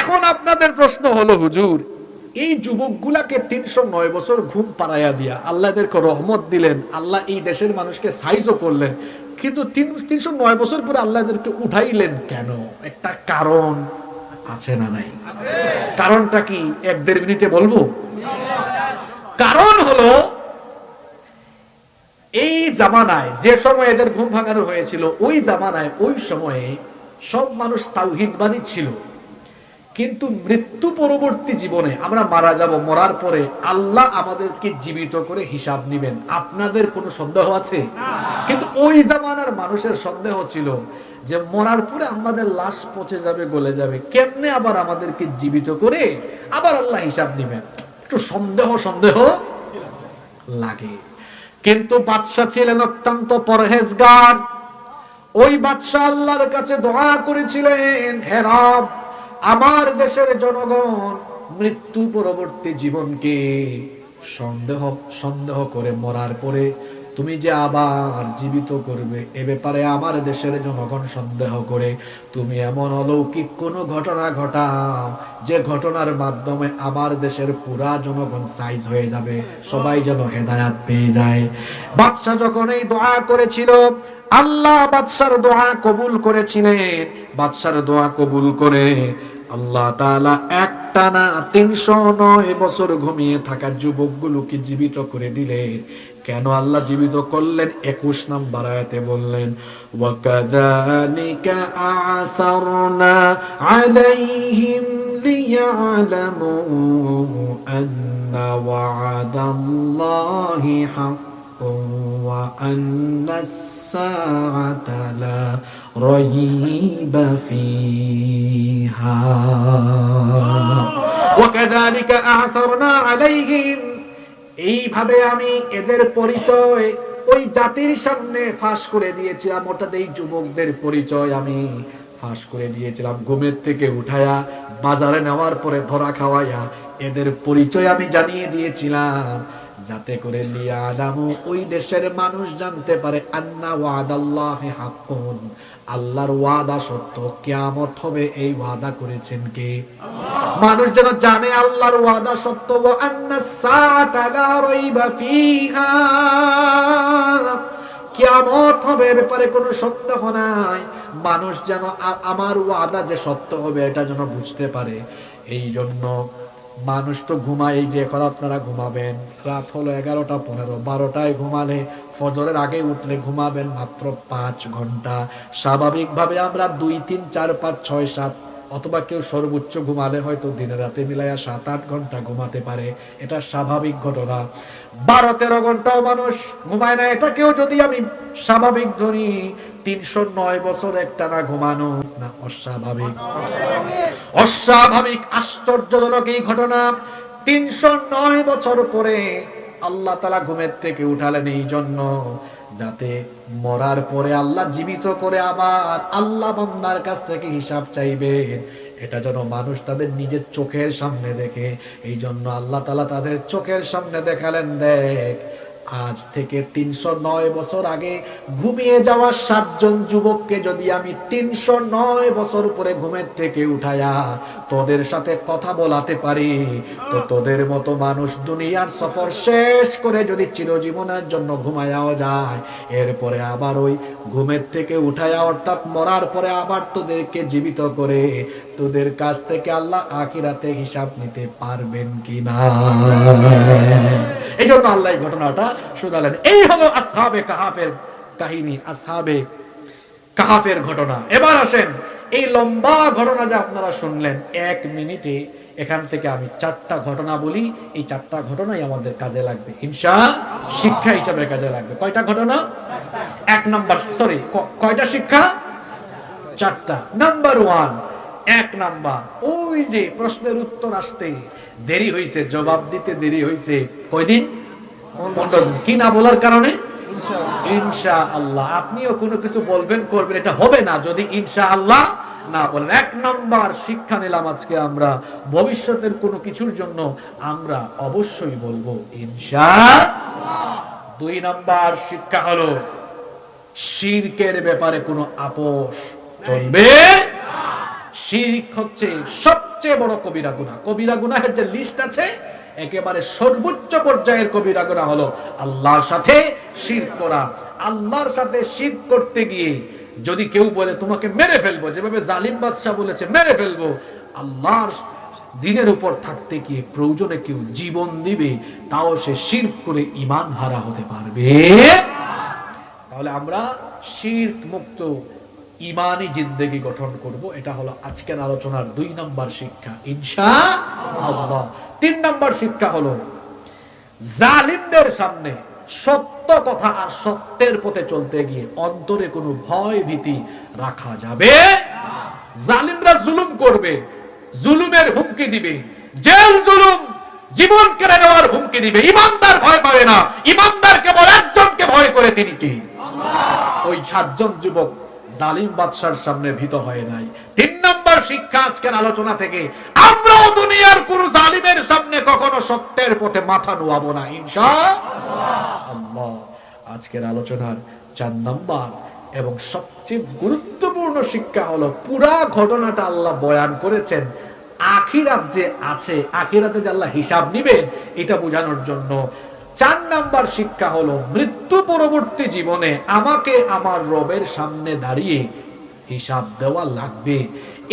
এখন আপনাদের প্রশ্ন হলো হুজুর এই যুবকগুলাকে 309 বছর ঘুম পাড়াইয়া দিয়া আল্লাহ এদেরকে রহমত দিলেন, আল্লাহ এই দেশের মানুষকে সাইজও করলেন, কিন্তু 309 বছর পরে আল্লাহ এদেরকে উঠাইলেন কেন? একটা কারণ আছে না নাই? কারণটা কি 1-1.5 মিনিটে বলবো? কারণ হলো এই জামানায় যে সময় এদের ঘুম ভাঙানো হয়েছিল, ওই জামানায় ওই সময়ে সব মানুষ তাওহীদবাদী ছিল, কিন্তু মৃত্যু পরবর্তী জীবনে আমরা মারা যাব, মরার পরে আল্লাহ আমাদেরকে জীবিত করে হিসাব নেবেন, আপনাদের কোনো সন্দেহ আছে? কিন্তু ওই জামানার মানুষের সন্দেহ ছিল যে মরার পরে আমাদের লাশ পচে যাবে, গলে যাবে, কেমনে আবার আমাদেরকে জীবিত করে আবার আল্লাহ হিসাব নেবেন, একটু সন্দেহ সন্দেহ লাগে। কিন্তু বাদশা ছিলেন অত্যন্ত পরহেজগার। ওই বাদশা আল্লাহর কাছে দোয়া করেছিলেন, হে রব আমার দেশের জনগণ মৃত্যু পরবর্তী জীবনকে সন্দেহ করে মরার পরে তুমি যে আবার জীবিত করবে, এ ব্যাপারে আমার দেশের জনগণ সন্দেহ করে, তুমি এমন অলৌকিক কোন ঘটনা ঘটাও যে ঘটনার মাধ্যমে আমার দেশের পুরা জনগণ সাইজ হয়ে যাবে, সবাই যেন হেদায়াত পেয়ে যায়। বাদশা যখন এই দোয়া করেছিল, আল্লাহ বাদশার দোয়া কবুল করেছিলেন। বাদশার দোয়া কবুল করে আল্লাহ তাআলা একটানা 309 বছর ঘুমিয়ে থাকা যুবকগুলোকে জীবিত করে দিলেন। কেন আল্লাহ জীবিত করলেন? 21 নম্বর আয়াতে বললেন, ওয়াকাযালিকা আ'সারনা আলাইহিম লিয়া'লামু আন্না ওয়া'দাল্লাহি হাক্কুন ওয়া আন্নাস সাআতা লা রাইবা ফিহা ওয়াকাযালিকা আ'সারনা আলাইহিম, এইভাবে আমি এদের পরিচয় ওই জাতির সামনে ফাঁস করে দিয়েছিলাম, অর্থাৎ এই যুবকদের পরিচয় আমি ফাঁস করে দিয়েছিলাম। ঘুমের থেকে উঠায়া বাজারে নেওয়ার পরে ধরা খাওয়াইয়া এদের পরিচয় আমি জানিয়ে দিয়েছিলাম, যাতে করে লিয়ালামু ওই দেশের মানুষ জানতে পারে আন্না ওয়াদাল্লাহি হাক্কুন, আল্লাহর ওয়াদা সত্য, কিয়ামত হবে এই ওয়াদা করেছেন কে? মানুষ যেন জানে আল্লাহর ওয়াদা সত্য, ওয়া আন্নাস সাআতা লা রাইবা ফিহা, কিয়ামত হবে এ ব্যাপারে কোনো সন্দেহ নাই। মানুষ যেন আমার ওয়াদা যে সত্য হবে এটা যেন বুঝতে পারে। এই জন্য মানুষ তো ঘুমায়, এই যে এখন আপনারা ঘুমাবেন, রাত হলো 11টা 15, 12টায় ঘুমালে ফজরের আগে উঠলে ঘুমাবেন মাত্র 5 ঘন্টা। স্বাভাবিকভাবে আমরা 2, 3, 4, 5, 6, 7 অথবা কেউ সর্বোচ্চ ঘুমালে হয়তো দিনে রাতে মিলাইয়া 7-8 ঘন্টা ঘুমাতে পারে, এটা স্বাভাবিক ঘটনা। 12-13 ঘন্টাও মানুষ ঘুমায় না, এটাকেও যদি আমি স্বাভাবিক ধরি 309 বছর একটানা ঘুমানো না অস্বাভাবিক? অস্বাভাবিক, আশ্চর্যজনক এই ঘটনা। 309 বছর পরে আল্লাহ তাআলা ঘুমের থেকে উঠালেন এই জন্য, যাতে মরার পরে আল্লাহ জীবিত করে আবার আল্লাহ বান্দার কাছ থেকে হিসাব চাইবেন। এটা যেন মানুষ তাদের নিজের চোখের সামনে দেখে। এই জন্য আল্লাহ তাআলা তাদের চোখের সামনে দেখালেন, দেখ আজ থেকে 309 বছর আগে ঘুমিয়ে যাওয়া 7 জন যুবককে যদি আমি 309 বছর পরে ঘুমের থেকে উঠায়া তোদের সাথে কথা বলাতে পারি, তো তোদের মতো মানুষ দুনিয়ার সফর শেষ করে যদি চিরজীবনের জন্য ঘুমায়াও যায়, এরপরে আবার ওই ঘুমের থেকে উঠায়া অর্থাৎ মরার পরে আবার তোদেরকে জীবিত করে তোদের কাছ থেকে আল্লাহ আখিরাতে হিসাব নিতে পারবেন কিনা। এই জন্য আল্লাহ এই ঘটনাটা শুনালেন। এই হলো আসহাবে কাহাফের কাহিনী, আসহাবে কাহাফের ঘটনা। এবার আসেন, এই লম্বা ঘটনা যে আপনারা শুনলেন, 1 মিনিটে এখান থেকে আমি 4টা ঘটনা বলি। এই 4টা ঘটনাই আমাদের কাজে লাগবে ইনশাআল্লাহ, শিক্ষা হিসাবে কাজে লাগবে। কয়টা ঘটনা? 1 নাম্বার, সরি কয়টা শিক্ষা? 4টা। নাম্বার 1, 1 নাম্বার, ওই যে প্রশ্নের উত্তর আসতে দেরি হয়েছে, জবাব দিতে দেরি হয়েছে কয়দিন? 15 দিন। কি না বলার কারণে? ইনশাআল্লাহ। আপনিও কোনো কিছু বলবেন করবেন, এটা হবে না যদি ইনশাআল্লাহ না বলেন। 1 নাম্বার শিক্ষা নিলাম আজকে আমরা, ভবিষ্যতের কোনো কিছুর জন্য আমরা অবশ্যই বলবো ইনশাআল্লাহ। 2 নাম্বার শিক্ষা হলো, শিরকের ব্যাপারে কোনো আপোষ চলবে না। শিরক হচ্ছে সবচেয়ে বড় কবিরা গুনাহ। কবিরা গুনাহের যে লিস্ট আছে, একেবারে সর্বোচ্চ পর্যায়ের কবিরা গুনাহ হলো আল্লাহর সাথে শিরক করা। আল্লাহর সাথে শিরক করতে গিয়ে যদি কেউ বলে তোমাকে মেরে ফেলবো, যেভাবে জালিম বাদশা বলেছে মেরে ফেলবো, আল্লাহর দিনের উপর থাকতে গিয়ে প্রয়োজনে কেউ জীবন দিবে, তাও সে শিরক করে ঈমান হারা হতে পারবে। তাহলে আমরা শিরক মুক্ত ঈমানি জিন্দেগি গঠন করব। এটা হলো আজকের আলোচনার 2 নাম্বার শিক্ষা ইনশাআল্লাহ। 3 নাম্বার শিক্ষা হলো, জালিমদের সামনে সত্য কথা আর সত্যের পথে চলতে গিয়ে অন্তরে কোনো ভয় ভীতি রাখা যাবে না। জালিমরা জুলুম করবে, জুলুমের হুমকি দিবে, জেল জুলুম জীবন কেড়ে নেওয়ার হুমকি দিবে, ঈমানদার ভয় পাবে না। ঈমানদার কেবল একজনকে ভয় করে, তিনি কি? আল্লাহ। ওই 7 জন যুবক জালিম বাদশার সামনে ভীত হয় নাই। 3 নাম্বার শিক্ষা আজকের আলোচনা থেকে, আমরাও দুনিয়ার কোন জালিমের সামনে কখনো সত্যের পথে মাথা নোয়াবো না ইনশাআল্লাহ। আজকের আলোচনার 4 নাম্বার এবং সবচেয়ে গুরুত্বপূর্ণ শিক্ষা হলো, পুরা ঘটনাটা আল্লাহ বয়ান করেছেন আখিরাত যে আছে, আখিরাতে যে আল্লাহ হিসাব নেবেন, এটা বোঝানোর জন্য। 4 নাম্বার শিক্ষা হলো, মৃত্যু পরবর্তী জীবনে আমাকে আমার রবের সামনে দাঁড়িয়ে হিসাব দেওয়া লাগবে।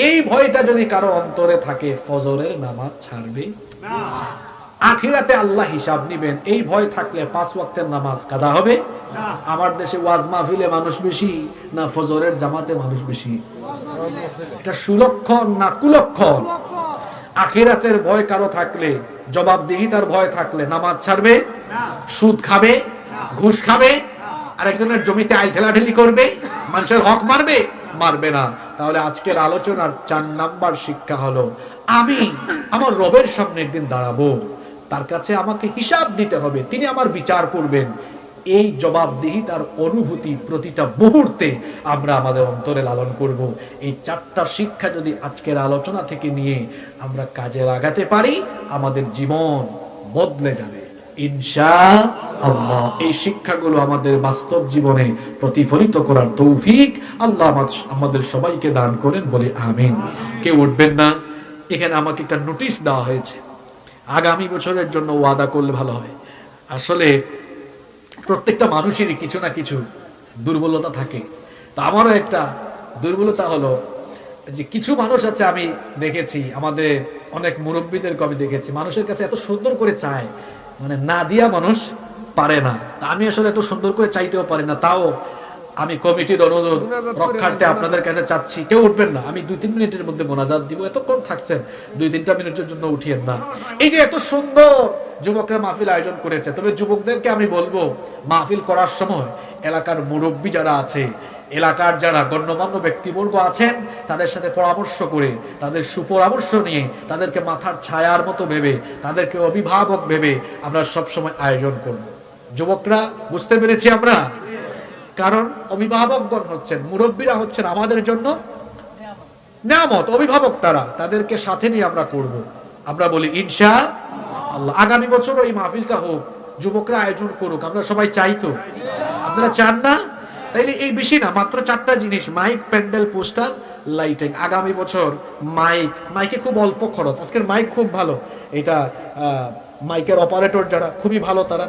এই ভয়টা যদি কারো অন্তরে থাকে, ফজরের নামাজ ছাড়বে না। আখিরাতে আল্লাহ হিসাব নেবেন, এই ভয় থাকলে 5 ওয়াক্তের নামাজ কাজা হবে না। আমার দেশে ওয়াজ মাহফিলে মানুষ বেশি না ফজরের জামাতে মানুষ বেশি? এটা সুলক্ষণ না কুলক্ষণ? আখিরাতের ভয় কারো থাকলে, জবাবদিহিতার ভয় থাকলে নামাজ ছাড়বে না। সুদ খাবে, ঘুষ খাবে, আরেকজনের জমিতে আইল ঠেলাঠেলি করবে, মানুষের হক মারবে? মারবে না। তাহলে আজকের আলোচনার 4 নাম্বার শিক্ষা হলো, আমি আমার রবের সামনে একদিন দাঁড়াবো, তার কাছে আমাকে হিসাব দিতে হবে, তিনি আমার বিচার করবেন। এই জবাবদিহিতার অনুভূতি প্রতিটা মুহূর্তে আমরা আমাদের অন্তরে লালন করব। এই 4টা শিক্ষা যদি আজকের আলোচনা থেকে নিয়ে আমরা কাজে লাগাতে পারি, আমাদের জীবন বদলে যাবে ইনশাআল্লাহ। এই শিক্ষাগুলো আমাদের বাস্তব জীবনে প্রতিফলিত করার তৌফিক আল্লাহ আমাদের সবাইকে দান করেন, বলে আমিন। কেউ উঠবেন না। এখানে আমাকে একটা নোটিশ দেওয়া হয়েছে, আগামী বছরের জন্য ওয়াদা করলে ভালো হয়। আসলে প্রত্যেকটা মানুষেরই কিছু না কিছু দুর্বলতা থাকে। তা আমারও একটা দুর্বলতা হলো যে কিছু মানুষ আছে, আমি দেখেছি আমাদের অনেক মুরব্বীদেরকে আমি দেখেছি, মানুষের কাছে এত সুন্দর করে চায়, মানে না দিয়া মানুষ পারে না। তা আমি আসলে এত সুন্দর করে চাইতেও পারি না, তাও আমি কমিটির অনুরোধ রক্ষার্থে আপনাদের কাছে চাচ্ছি, কেউ উঠবেন না। আমি 2-3 মিনিটের মধ্যে মোনাজাত দিব, এতক্ষণ থাকছেন, 2-3টা মিনিটের জন্য উঠিয়েন না। এই যে এত সুন্দর যুবকরা মাহফিল আয়োজন করেছে, তবে যুবকদেরকে আমি বলবো, মাহফিল করার সময় এলাকার মুরব্বী যারা আছে এলাকার যারা গণ্যমান্য ব্যক্তিবর্গ আছেন তাদের সাথে পরামর্শ করে, তাদের সুপরামর্শ নিয়ে, তাদেরকে মাথার ছায়ার মতো ভেবে, তাদেরকে অভিভাবক ভেবে আমরা সবসময় আয়োজন করব। যুবকরা বুঝতে পেরেছি আমরা, কারণ অভিভাবকগণ হচ্ছেন, মুরব্বীরা হচ্ছেন আমাদের জন্য নিয়ামত, অভিভাবক তারা, তাদেরকে সাথে নিয়ে আমরা করব। আমরা বলি ইনশাআল্লাহ আগামী বছর এই মাহফিলটা হোক, যুবকরা আয়োজন করুক, আমরা সবাই চাই তো। আপনারা চান না? তাইলে এই বেশি না, মাত্র 4টা জিনিস, মাইক, প্যান্ডেল, পোস্টার, লাইটিং। আগামী বছর মাইকে খুব অল্প খরচ, আজকের মাইক খুব ভালো, এটা মাইকের অপারেটর যারা খুবই ভালো, তারা